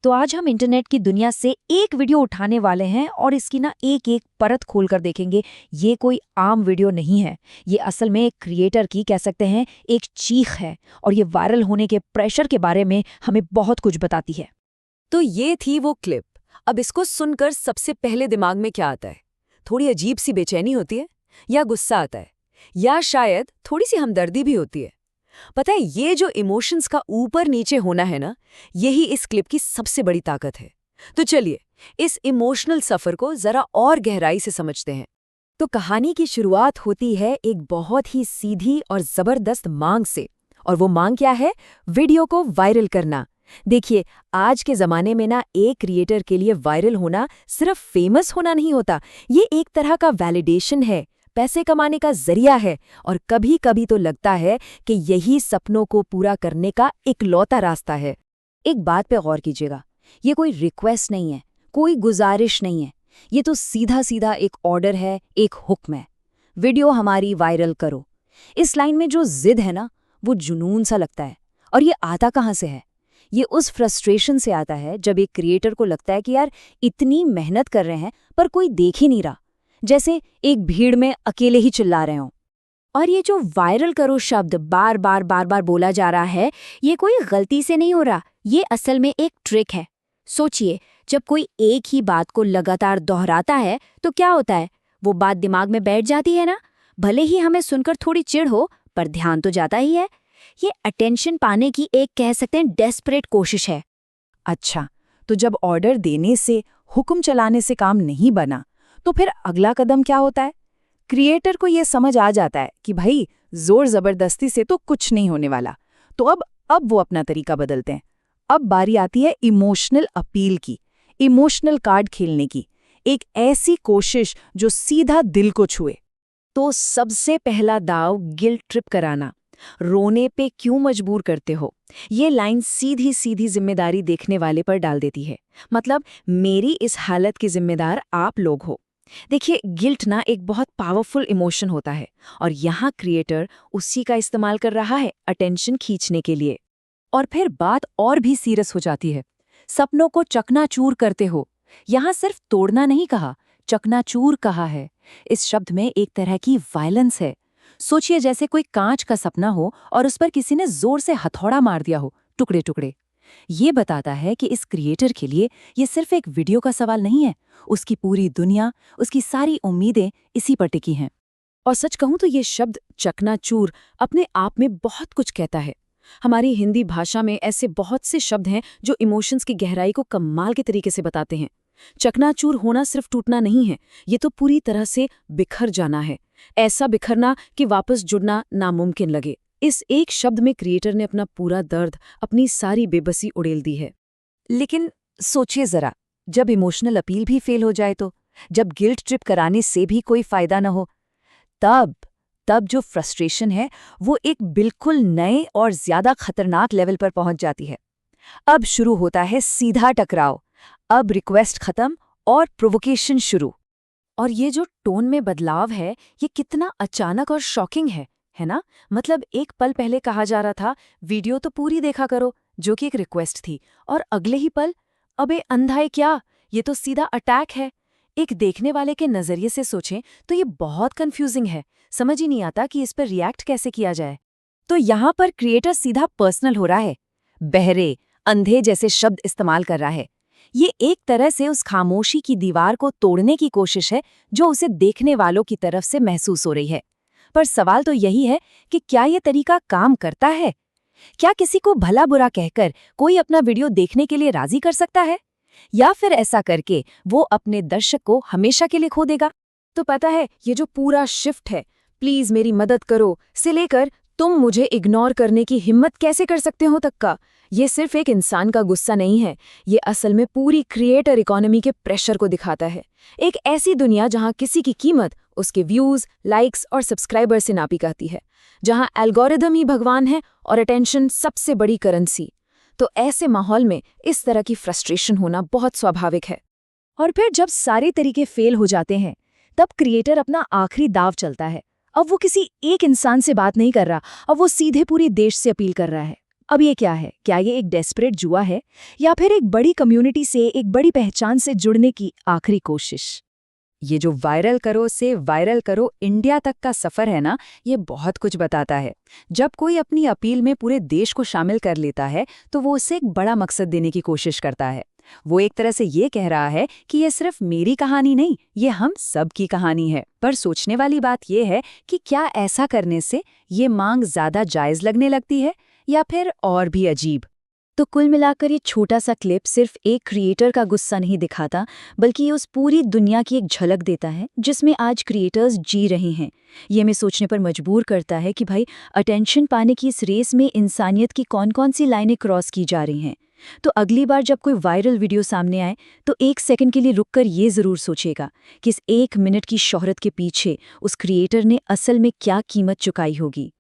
तो आज हम इंटरनेट की दुनिया से एक वीडियो उठाने वाले हैं और इसकी ना एक एक परत खोलकर देखेंगे। ये कोई आम वीडियो नहीं है, ये असल में एक क्रिएटर की कह सकते हैं एक चीख है और ये वायरल होने के प्रेशर के बारे में हमें बहुत कुछ बताती है। तो ये थी वो क्लिप। अब इसको सुनकर सबसे पहले दिमाग में क्या आता है? थोड़ी अजीब सी बेचैनी होती है, या गुस्सा आता है, या शायद थोड़ी सी हमदर्दी भी होती है। पता है, ये जो इमोशंस का ऊपर नीचे होना है ना, यही इस क्लिप की सबसे बड़ी ताकत है। तो चलिए इस इमोशनल सफर को जरा और गहराई से समझते हैं। तो कहानी की शुरुआत होती है एक बहुत ही सीधी और जबरदस्त मांग से। और वो मांग क्या है? वीडियो को वायरल करना। देखिए, आज के ज़माने में ना एक क्रिएटर के लिए वायरल होना सिर्फ फेमस होना नहीं होता, ये एक तरह का वैलिडेशन है, पैसे कमाने का जरिया है, और कभी कभी तो लगता है कि यही सपनों को पूरा करने का इकलौता रास्ता है। एक बात पे गौर कीजिएगा, ये कोई रिक्वेस्ट नहीं है, कोई गुजारिश नहीं है, ये तो सीधा सीधा एक ऑर्डर है, एक हुक्म है। वीडियो हमारी वायरल करो। इस लाइन में जो जिद है ना, वो जुनून सा लगता है। और ये आता कहाँ से है? ये उस फ्रस्ट्रेशन से आता है जब एक क्रिएटर को लगता है कि यार इतनी मेहनत कर रहे हैं पर कोई देख ही नहीं रहा, जैसे एक भीड़ में अकेले ही चिल्ला रहे हों। और ये जो वायरल करो शब्द बार बार बोला जा रहा है, ये कोई गलती से नहीं हो रहा, ये असल में एक ट्रिक है। सोचिए, जब कोई एक ही बात को लगातार दोहराता है तो क्या होता है? वो बात दिमाग में बैठ जाती है ना। भले ही हमें सुनकर थोड़ी चिढ़ हो, पर ध्यान तो जाता ही है। ये अटेंशन पाने की एक कह सकते हैं डेस्परेट कोशिश है। अच्छा, तो जब ऑर्डर देने से, हुक्म चलाने से काम नहीं बना, तो फिर अगला कदम क्या होता है? क्रिएटर को ये समझ आ जाता है कि भाई जोर जबरदस्ती से तो कुछ नहीं होने वाला, तो अब वो अपना तरीका बदलते हैं। अब बारी आती है इमोशनल अपील की, इमोशनल कार्ड खेलने की, एक ऐसी कोशिश जो सीधा दिल को छुए। तो सबसे पहला दाव गिल्ट ट्रिप कराना। रोने पे क्यों मजबूर करते हो? ये लाइन सीधी सीधी जिम्मेदारी देखने वाले पर डाल देती है। मतलब, मेरी इस हालत की जिम्मेदार आप लोग हो। देखिए, गिल्ट ना एक बहुत पावरफुल इमोशन होता है, और यहाँ क्रिएटर उसी का इस्तेमाल कर रहा है अटेंशन खींचने के लिए। और फिर बात और भी सीरियस हो जाती है। सपनों को चकनाचूर करते हो। यहाँ सिर्फ तोड़ना नहीं कहा, चकनाचूर कहा है। इस शब्द में एक तरह की वायलेंस है। सोचिए, जैसे कोई कांच का सपना हो और उस पर किसी ने जोर से हथौड़ा मार दिया हो, टुकड़े टुकड़े। ये बताता है कि इस क्रिएटर के लिए ये सिर्फ एक वीडियो का सवाल नहीं है, उसकी पूरी दुनिया, उसकी सारी उम्मीदें इसी पर टिकी हैं। और सच कहूं तो ये शब्द चकनाचूर अपने आप में बहुत कुछ कहता है। हमारी हिंदी भाषा में ऐसे बहुत से शब्द हैं जो इमोशंस की गहराई को कमाल के तरीके से बताते हैं। चकनाचूर होना सिर्फ टूटना नहीं है, ये तो पूरी तरह से बिखर जाना है। ऐसा बिखरना कि वापस जुड़ना नामुमकिन लगे। इस एक शब्द में क्रिएटर ने अपना पूरा दर्द, अपनी सारी बेबसी उड़ेल दी है। लेकिन सोचिए जरा, जब इमोशनल अपील भी फेल हो जाए तो, जब गिल्ट ट्रिप कराने से भी कोई फायदा न हो, तब जो फ्रस्ट्रेशन है वो एक बिल्कुल नए और ज्यादा खतरनाक लेवल पर पहुंच जाती है। अब शुरू होता है सीधा टकराव। अब रिक्वेस्ट खत्म और प्रोवोकेशन शुरू। और ये जो टोन में बदलाव है, ये कितना अचानक और शॉकिंग है ना? मतलब, एक पल पहले कहा जा रहा था वीडियो तो पूरी देखा करो, जो कि एक रिक्वेस्ट थी, और अगले ही पल अबे अंधा है क्या, ये तो सीधा अटैक है। एक देखने वाले के नजरिए से सोचें तो ये बहुत कंफ्यूजिंग है। समझ ही नहीं आता कि इस पर रिएक्ट कैसे किया जाए। तो यहाँ पर क्रिएटर सीधा पर्सनल हो रहा है, बहरे, अंधे जैसे शब्द इस्तेमाल कर रहा है। ये एक तरह से उस खामोशी की दीवार को तोड़ने की कोशिश है जो उसे देखने वालों की तरफ से महसूस हो रही है। पर सवाल तो यही है कि क्या ये तरीका काम करता है? क्या किसी को भला बुरा कहकर कोई अपना वीडियो देखने के लिए राजी कर सकता है? या फिर ऐसा करके वो अपने दर्शक को हमेशा के लिए खो देगा? तो पता है, ये जो पूरा शिफ्ट है, प्लीज मेरी मदद करो से लेकर तुम मुझे इग्नोर करने की हिम्मत कैसे कर सकते हो तक का, ये सिर्फ एक इंसान का गुस्सा नहीं है। ये असल में पूरी क्रिएटर इकोनॉमी के प्रेशर को दिखाता है। एक ऐसी दुनिया जहां किसी की कीमत उसके व्यूज, लाइक्स और सब्सक्राइबर से नापी जाती है, जहां एल्गोरिदम ही भगवान है और अटेंशन सबसे बड़ी करेंसी। तो ऐसे माहौल में इस तरह की फ्रस्ट्रेशन होना बहुत स्वाभाविक है। और फिर जब सारे तरीके फेल हो जाते हैं, तब क्रिएटर अपना आखिरी दाव चलता है। अब वो किसी एक इंसान से बात नहीं कर रहा, अब वो सीधे पूरे देश से अपील कर रहा है। अब ये क्या है? क्या ये एक डेस्परेट जुआ है या फिर एक बड़ी कम्युनिटी से, एक बड़ी पहचान से जुड़ने की आखिरी कोशिश? ये जो वायरल करो से वायरल करो इंडिया तक का सफर है ना, ये बहुत कुछ बताता है। जब कोई अपनी अपील में पूरे देश को शामिल कर लेता है तो वो उसे एक बड़ा मकसद देने की कोशिश करता है। वो एक तरह से ये कह रहा है कि ये सिर्फ मेरी कहानी नहीं, ये हम सब की कहानी है। पर सोचने वाली बात ये है कि क्या ऐसा करने से ये मांग ज्यादा जायज लगने लगती है या फिर और भी अजीब? तो कुल मिलाकर ये छोटा सा क्लिप सिर्फ एक क्रिएटर का गुस्सा नहीं दिखाता, बल्कि ये उस पूरी दुनिया की एक झलक देता है जिसमें आज क्रिएटर्स जी रहे हैं। ये हमें सोचने पर मजबूर करता है कि भाई, अटेंशन पाने की इस रेस में इंसानियत की कौन-कौन सी लाइनें क्रॉस की जा रही हैं। तो अगली बार जब कोई वायरल वीडियो सामने आए तो एक सेकंड के लिए रुककर ये ज़रूर सोचेगा कि इस 1 मिनट की शोहरत के पीछे उस क्रिएटर ने असल में क्या कीमत चुकाई होगी।